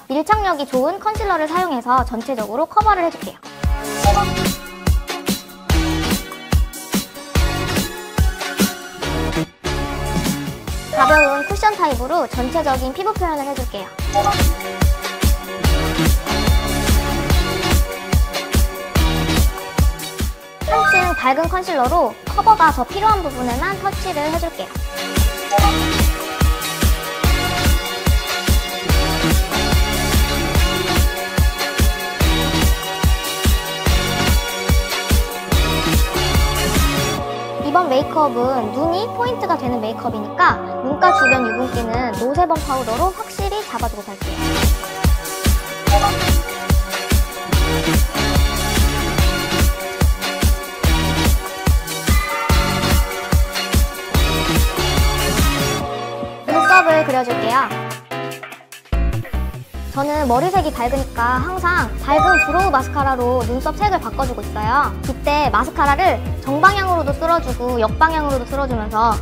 밀착력이 좋은 컨실러를 사용해서 전체적으로 커버를 해줄게요. 가벼운 쿠션 타입으로 전체적인 피부 표현을 해줄게요. 한층 밝은 컨실러로 커버가 더 필요한 부분에만 터치를 해줄게요. 이번 메이크업은 눈이 포인트가 되는 메이크업이니까 눈가 주변 유분기는 노세범 파우더로 확실히 잡아주고 갈게요. 눈썹을 그려줄게요. 저는 머리색이 밝으니까 항상 밝은 브로우 마스카라로 눈썹 색을 바꿔주고 있어요. 이때 마스카라를 정방향으로도 쓸어주고 역방향으로도 쓸어주면서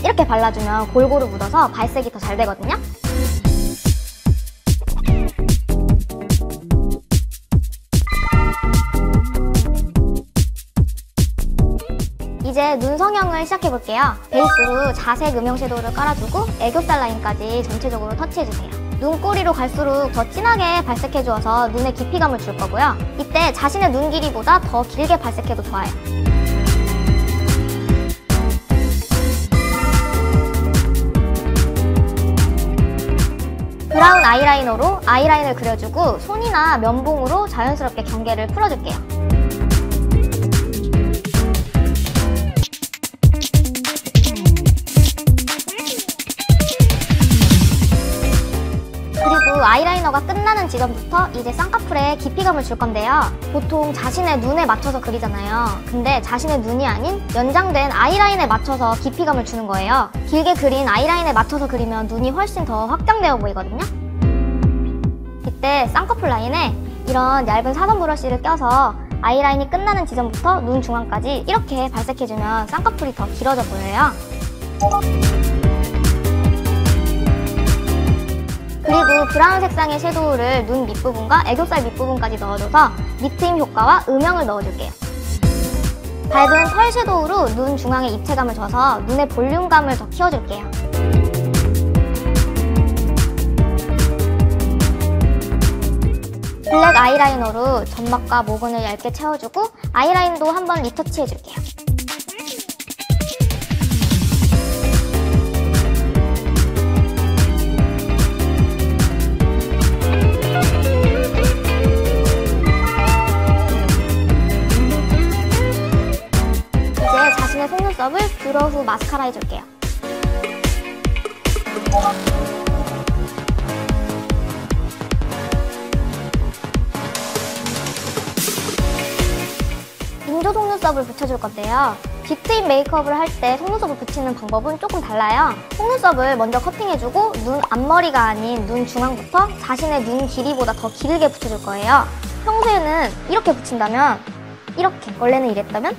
이렇게 발라주면 골고루 묻어서 발색이 더 잘 되거든요. 이제 눈 성형을 시작해볼게요. 베이스로 자색 음영 섀도우를 깔아주고 애교살 라인까지 전체적으로 터치해주세요. 눈꼬리로 갈수록 더 진하게 발색해주어서 눈에 깊이감을 줄 거고요. 이때 자신의 눈 길이보다 더 길게 발색해도 좋아요. 브라운 아이라이너로 아이라인을 그려주고 손이나 면봉으로 자연스럽게 경계를 풀어줄게요. 그리고 아이라이너가 끝나는 지점부터 이제 쌍꺼풀에 깊이감을 줄 건데요. 보통 자신의 눈에 맞춰서 그리잖아요. 근데 자신의 눈이 아닌 연장된 아이라인에 맞춰서 깊이감을 주는 거예요. 길게 그린 아이라인에 맞춰서 그리면 눈이 훨씬 더 확장되어 보이거든요. 이때 쌍꺼풀 라인에 이런 얇은 사선 브러쉬를 껴서 아이라인이 끝나는 지점부터 눈 중앙까지 이렇게 발색해주면 쌍꺼풀이 더 길어져 보여요. 그리고 브라운 색상의 섀도우를 눈 밑부분과 애교살 밑부분까지 넣어줘서 밑트임 효과와 음영을 넣어줄게요. 밝은 펄 섀도우로 눈 중앙에 입체감을 줘서 눈의 볼륨감을 더 키워줄게요. 블랙 아이라이너로 점막과 모근을 얇게 채워주고 아이라인도 한번 리터치해줄게요. 자신의 속눈썹을 뷰러 후 마스카라 해줄게요. 인조 속눈썹을 붙여줄 건데요. 딥트임 메이크업을 할 때 속눈썹을 붙이는 방법은 조금 달라요. 속눈썹을 먼저 커팅해주고 눈 앞머리가 아닌 눈 중앙부터 자신의 눈 길이보다 더 길게 붙여줄 거예요. 평소에는 이렇게 붙인다면 이렇게, 원래는 이랬다면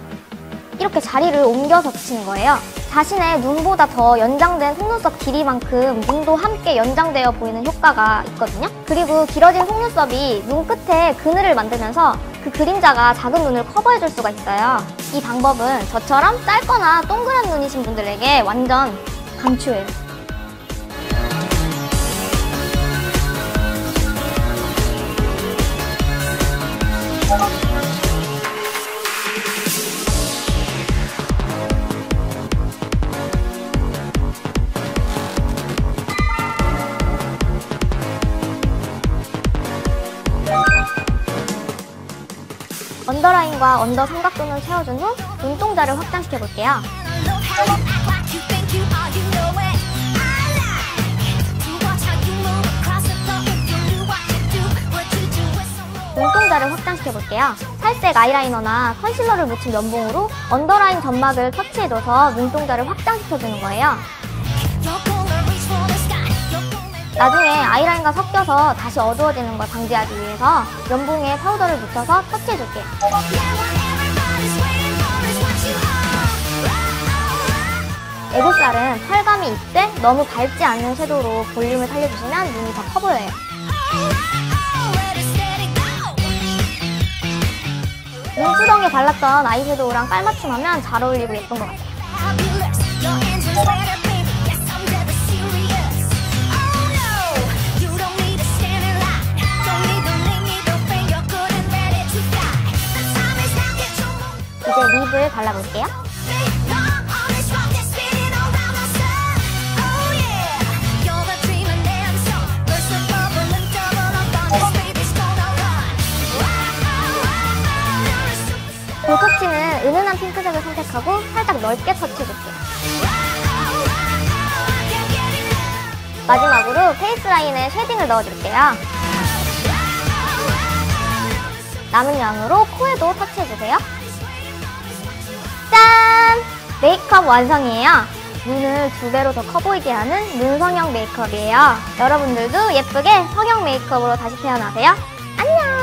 이렇게 자리를 옮겨서 붙이는 거예요. 자신의 눈보다 더 연장된 속눈썹 길이만큼 눈도 함께 연장되어 보이는 효과가 있거든요. 그리고 길어진 속눈썹이 눈 끝에 그늘을 만들면서 그 그림자가 작은 눈을 커버해줄 수가 있어요. 이 방법은 저처럼 짧거나 동그란 눈이신 분들에게 완전 강추예요. 언더라인과 언더 삼각존을 채워준 후 눈동자를 확장시켜볼게요. 눈동자를 확장시켜볼게요. 살색 아이라이너나 컨실러를 묻힌 면봉으로 언더라인 점막을 터치해줘서 눈동자를 확장시켜주는 거예요. 나중에 아이라인과 섞여서 다시 어두워지는 걸 방지하기 위해서 면봉에 파우더를 묻혀서 터치해줄게요. 애교살은 펄감이 있되 너무 밝지 않은 섀도우로 볼륨을 살려주시면 눈이 더 커 보여요. 발랐던 아이섀도우랑 깔맞춤하면 잘 어울리고 예쁜 것 같아요. 이제 립을 발라볼게요. 볼 터치는 은은한 핑크색을 선택하고 살짝 넓게 터치해줄게요. 마지막으로 페이스 라인에 쉐딩을 넣어줄게요. 남은 양으로 코에도 터치해주세요. 짠! 메이크업 완성이에요. 눈을 2배로 더 커 보이게 하는 눈성형 메이크업이에요. 여러분들도 예쁘게 성형 메이크업으로 다시 태어나세요. 안녕!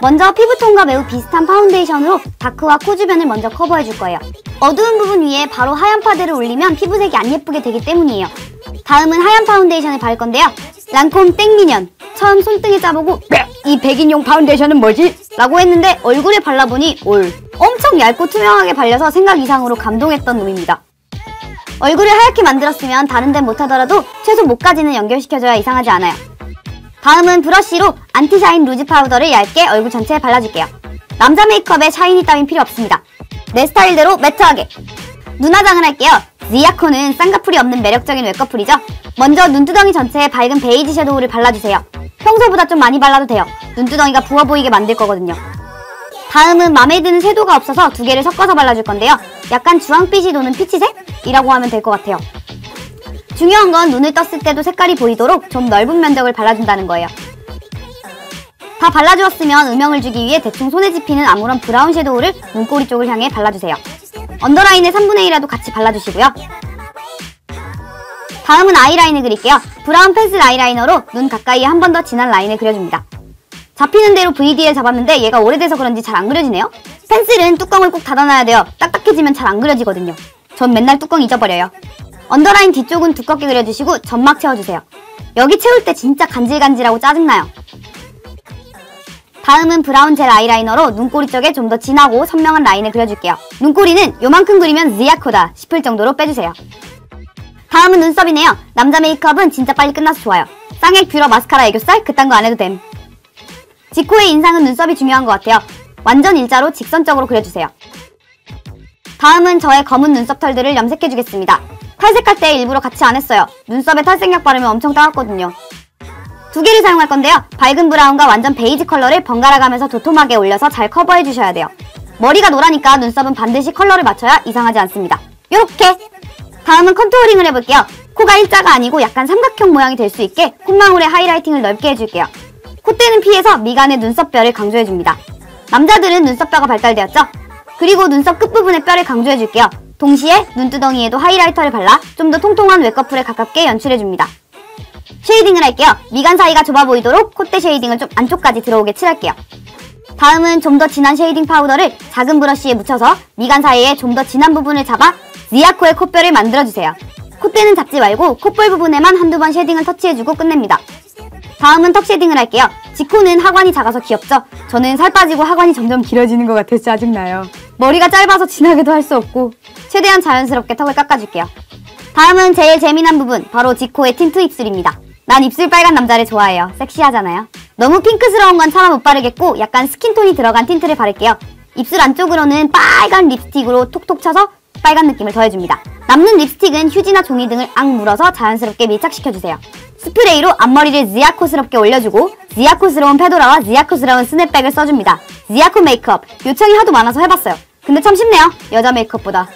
먼저 피부톤과 매우 비슷한 파운데이션으로 다크와 코 주변을 먼저 커버해줄 거예요. 어두운 부분 위에 바로 하얀 파데를 올리면 피부색이 안 예쁘게 되기 때문이에요. 다음은 하얀 파운데이션을 바를 건데요. 랑콤 땡미년. 처음 손등에 짜보고 이 백인용 파운데이션은 뭐지? 라고 했는데 얼굴에 발라보니 엄청 얇고 투명하게 발려서 생각 이상으로 감동했던 놈입니다. 얼굴을 하얗게 만들었으면 다른 데는 못하더라도 최소 목까지는 연결시켜줘야 이상하지 않아요. 다음은 브러쉬로 안티샤인 루즈 파우더를 얇게 얼굴 전체에 발라줄게요. 남자 메이크업에 샤이니 따윈 필요 없습니다. 내 스타일대로 매트하게. 눈화장을 할게요. 지아코는 쌍꺼풀이 없는 매력적인 외꺼풀이죠. 먼저 눈두덩이 전체에 밝은 베이지 섀도우를 발라주세요. 평소보다 좀 많이 발라도 돼요. 눈두덩이가 부어 보이게 만들 거거든요. 다음은 맘에 드는 섀도우가 없어서 2개를 섞어서 발라줄 건데요. 약간 주황빛이 도는 피치색이라고 하면 될 것 같아요. 중요한 건 눈을 떴을 때도 색깔이 보이도록 좀 넓은 면적을 발라준다는 거예요. 다 발라주었으면 음영을 주기 위해 대충 손에 집히는 아무런 브라운 섀도우를 눈꼬리 쪽을 향해 발라주세요. 언더라인의 3분의 1이라도 같이 발라주시고요. 다음은 아이라인을 그릴게요. 브라운 펜슬 아이라이너로 눈 가까이에 한 번 더 진한 라인을 그려줍니다. 잡히는 대로 VD에 잡았는데 얘가 오래돼서 그런지 잘 안 그려지네요. 펜슬은 뚜껑을 꼭 닫아놔야 돼요. 딱딱해지면 잘 안 그려지거든요. 전 맨날 뚜껑 잊어버려요. 언더라인 뒤쪽은 두껍게 그려주시고 점막 채워주세요. 여기 채울 때 진짜 간질간질하고 짜증나요. 다음은 브라운 젤 아이라이너로 눈꼬리 쪽에 좀 더 진하고 선명한 라인을 그려줄게요. 눈꼬리는 요만큼 그리면 지아코다 싶을 정도로 빼주세요. 다음은 눈썹이네요. 남자 메이크업은 진짜 빨리 끝나서 좋아요. 쌍액 뷰러 마스카라 애교살 그딴 거 안 해도 됨. 지코의 인상은 눈썹이 중요한 것 같아요. 완전 일자로 직선적으로 그려주세요. 다음은 저의 검은 눈썹 털들을 염색해주겠습니다. 탈색할 때 일부러 같이 안 했어요. 눈썹에 탈색약 바르면 엄청 따갑거든요. 2개를 사용할 건데요. 밝은 브라운과 완전 베이지 컬러를 번갈아 가면서 도톰하게 올려서 잘 커버해주셔야 돼요. 머리가 노라니까 눈썹은 반드시 컬러를 맞춰야 이상하지 않습니다. 요렇게! 다음은 컨투어링을 해볼게요. 코가 일자가 아니고 약간 삼각형 모양이 될 수 있게 콧망울에 하이라이팅을 넓게 해줄게요. 콧대는 피해서 미간의 눈썹뼈를 강조해줍니다. 남자들은 눈썹뼈가 발달되었죠? 그리고 눈썹 끝부분의 뼈를 강조해줄게요. 동시에 눈두덩이에도 하이라이터를 발라 좀 더 통통한 외꺼풀에 가깝게 연출해줍니다. 쉐이딩을 할게요. 미간 사이가 좁아 보이도록 콧대 쉐이딩을 좀 안쪽까지 들어오게 칠할게요. 다음은 좀 더 진한 쉐이딩 파우더를 작은 브러쉬에 묻혀서 미간 사이에 좀 더 진한 부분을 잡아 지아코의 콧뼈를 만들어주세요. 콧대는 잡지 말고 콧볼 부분에만 한두 번 쉐딩을 터치해주고 끝냅니다. 다음은 턱 쉐딩을 할게요. 지코는 하관이 작아서 귀엽죠? 저는 살 빠지고 하관이 점점 길어지는 것 같아서 짜증나요. 머리가 짧아서 진하게도 할 수 없고 최대한 자연스럽게 턱을 깎아줄게요. 다음은 제일 재미난 부분, 바로 지코의 틴트 입술입니다. 난 입술 빨간 남자를 좋아해요. 섹시하잖아요. 너무 핑크스러운 건 차마 못 바르겠고 약간 스킨톤이 들어간 틴트를 바를게요. 입술 안쪽으로는 빨간 립스틱으로 톡톡 쳐서 빨간 느낌을 더해줍니다. 남는 립스틱은 휴지나 종이 등을 악 물어서 자연스럽게 밀착시켜주세요. 스프레이로 앞머리를 지아코스럽게 올려주고 지아코스러운 페도라와 지아코스러운 스냅백을 써줍니다. 지아코 메이크업, 요청이 하도 많아서 해봤어요. 근데 참 쉽네요. 여자 메이크업보다.